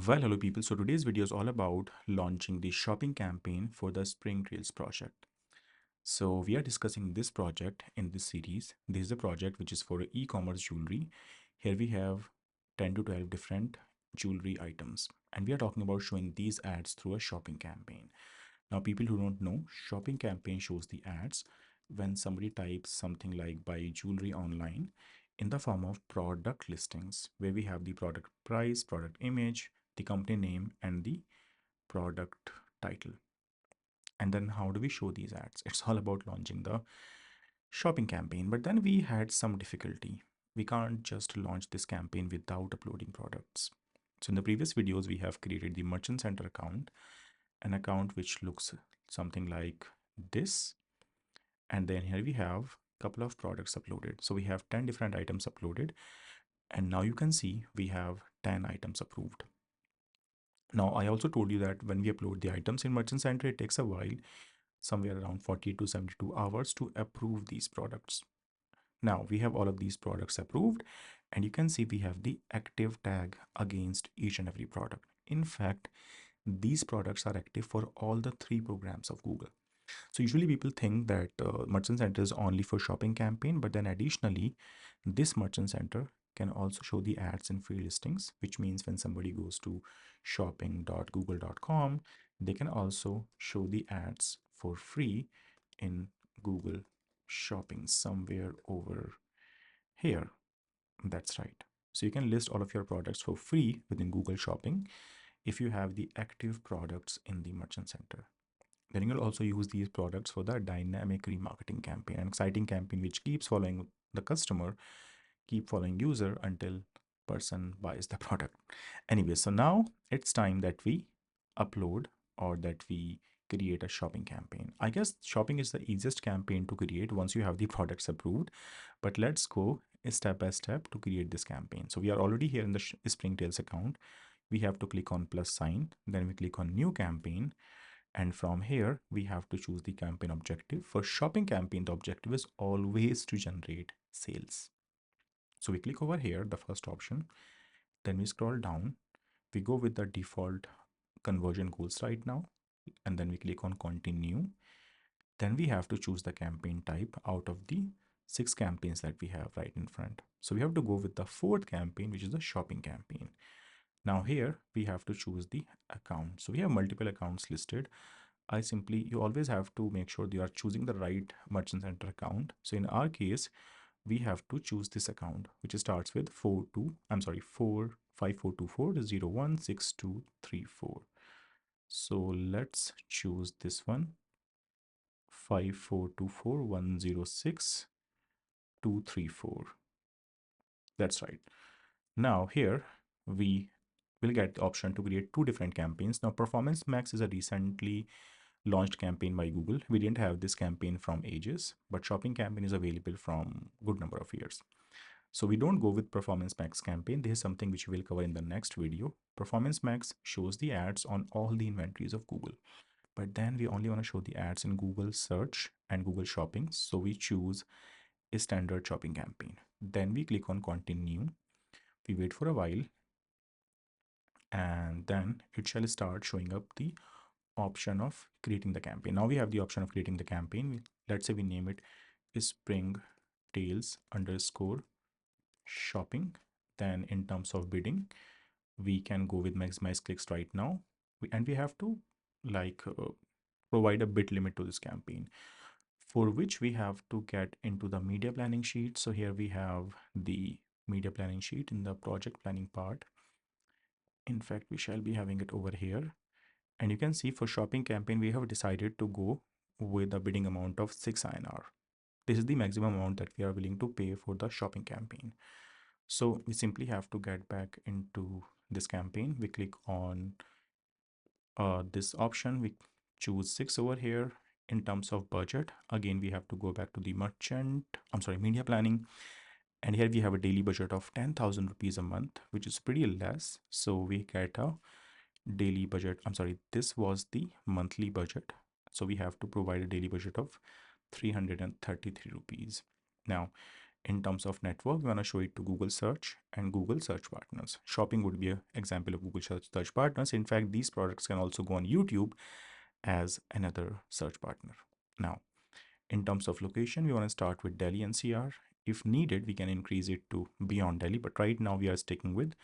Well, hello people. So today's video is all about launching the shopping campaign for the Spring Trails project. So we are discussing this project in this series. This is a project which is for e-commerce jewelry. Here we have 10 to 12 different jewelry items, and we are talking about showing these ads through a shopping campaign. Now, people who don't know, shopping campaign shows the ads when somebody types something like buy jewelry online in the form of product listings, where we have the product price, product image, the company name, and the product title. And then how do we show these ads? It's all about launching the shopping campaign. But then we had some difficulty. We can't just launch this campaign without uploading products. So in the previous videos, we have created the Merchant Center account, an account which looks something like this. And then here we have a couple of products uploaded. So we have 10 different items uploaded. And now you can see we have 10 items approved. Now, I also told you that when we upload the items in Merchant Center, it takes a while, somewhere around 40 to 72 hours to approve these products. Now, we have all of these products approved, and you can see we have the active tag against each and every product. In fact, these products are active for all the 3 programs of Google. So usually people think that Merchant Center is only for shopping campaign, but then additionally, this Merchant Center can also show the ads in free listings, which means when somebody goes to shopping.google.com, they can also show the ads for free in Google Shopping somewhere over here. That's right. So you can list all of your products for free within Google Shopping if you have the active products in the Merchant Center. Then you'll also use these products for the dynamic remarketing campaign, an exciting campaign which keeps following the customer, keep following user until person buys the product. Anyway, so now it's time that we upload or that we create a shopping campaign. I guess shopping is the easiest campaign to create once you have the products approved, but let's go step by step to create this campaign. So we are already here in the Springtails account. We have to click on plus sign, then we click on new campaign, and from here, we have to choose the campaign objective. For shopping campaign, the objective is always to generate sales. So we click over here, the first option, then we scroll down, we go with the default conversion goals right now, and then we click on continue. Then we have to choose the campaign type out of the 6 campaigns that we have right in front. So we have to go with the 4th campaign, which is the shopping campaign. Now here we have to choose the account. So we have multiple accounts listed. You always have to make sure you are choosing the right Merchant Center account. So in our case, we have to choose this account, which starts with 45424016234. So let's choose this one, 5424106 That's right. Now here we will get the option to create 2 different campaigns. Now Performance Max is a recently launched campaign by Google. We didn't have this campaign from ages, but shopping campaign is available from good number of years. So we don't go with Performance Max campaign. This is something which we will cover in the next video. Performance Max shows the ads on all the inventories of Google, but then we only want to show the ads in Google search and Google shopping. So we choose a standard shopping campaign. Then we click on continue. We wait for a while, and then it shall start showing up the option of creating the campaign. Now we have the option of creating the campaign. Let's say we name it Spring Tails underscore shopping. Then in terms of bidding, we can go with maximize clicks right now. And we have to provide a bid limit to this campaign, for which we have to get into the media planning sheet. So here we have the media planning sheet in the project planning part. In fact, we shall be having it over here. And you can see for shopping campaign, we have decided to go with a bidding amount of 6 INR. This is the maximum amount that we are willing to pay for the shopping campaign. So we simply have to get back into this campaign. We click on this option. We choose 6 over here. In terms of budget, again, we have to go back to the media planning. And here we have a daily budget of 10,000 rupees a month, which is pretty less. So we get a daily budget. This was the monthly budget. So we have to provide a daily budget of 333 rupees. Now, In terms of network, we want to show it to Google search and Google search partners. Shopping would be an example of Google search partners. In fact, these products can also go on YouTube as another search partner. Now, in terms of location, we want to start with Delhi NCR. If needed, we can increase it to beyond Delhi, but right now we are sticking with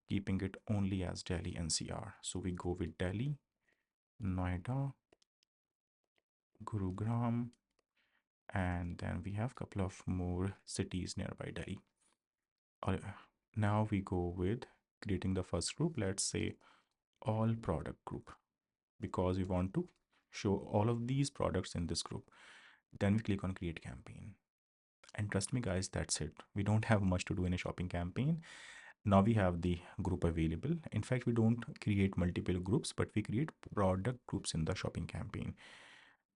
keeping it only as Delhi NCR. So we go with Delhi, Noida, Gurugram, and then we have a couple of more cities nearby Delhi. Uh, Now we go with creating the first group. Let's say all product group, because we want to show all of these products in this group. Then we click on create campaign. And trust me, guys, that's it. We don't have much to do in a shopping campaign. Now we have the group available. In fact, we don't create multiple groups, but we create product groups in the shopping campaign.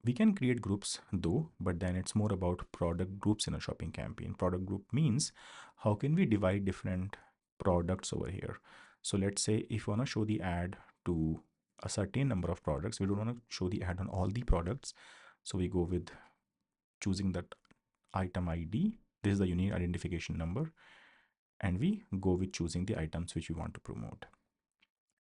We can create groups though, but then it's more about product groups in a shopping campaign. Product group means how can we divide different products over here. So let's say if you want to show the ad to a certain number of products, we don't want to show the ad on all the products. So we go with choosing that item ID. This is the unique identification number. And we go with choosing the items which we want to promote.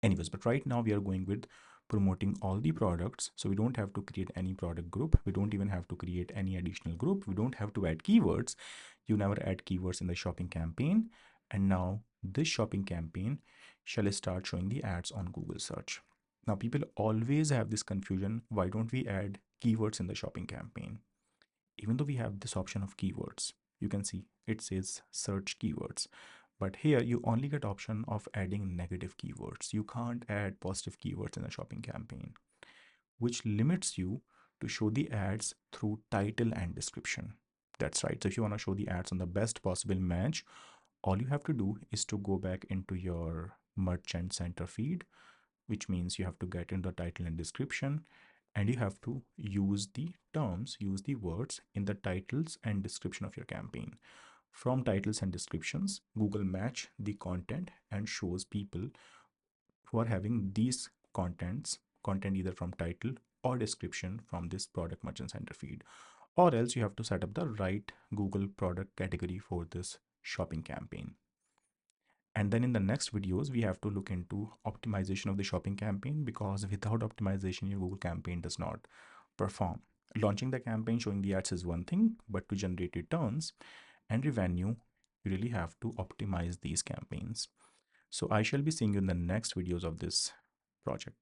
Anyways, but right now we are going with promoting all the products, so we don't have to create any product group. We don't even have to create any additional group. We don't have to add keywords. You never add keywords in the shopping campaign. And now this shopping campaign shall start showing the ads on Google search. Now people always have this confusion, why don't we add keywords in the shopping campaign? Even though we have this option of keywords, you can see it says search keywords, but here you only get option of adding negative keywords. You can't add positive keywords in a shopping campaign, which limits you to show the ads through title and description. That's right. So if you want to show the ads on the best possible match, all you have to do is to go back into your merchant center feed, which means you have to get in the title and description, and you have to use the terms, use the words in the titles and description of your campaign. From titles and descriptions, Google match the content and shows people who are having these content either from title or description from this product merchant center feed. Or else you have to set up the right Google product category for this shopping campaign. And then in the next videos, we have to look into optimization of the shopping campaign, because without optimization, your Google campaign does not perform. Launching the campaign, showing the ads is one thing, but to generate returns and revenue, you really have to optimize these campaigns. So I shall be seeing you in the next videos of this project.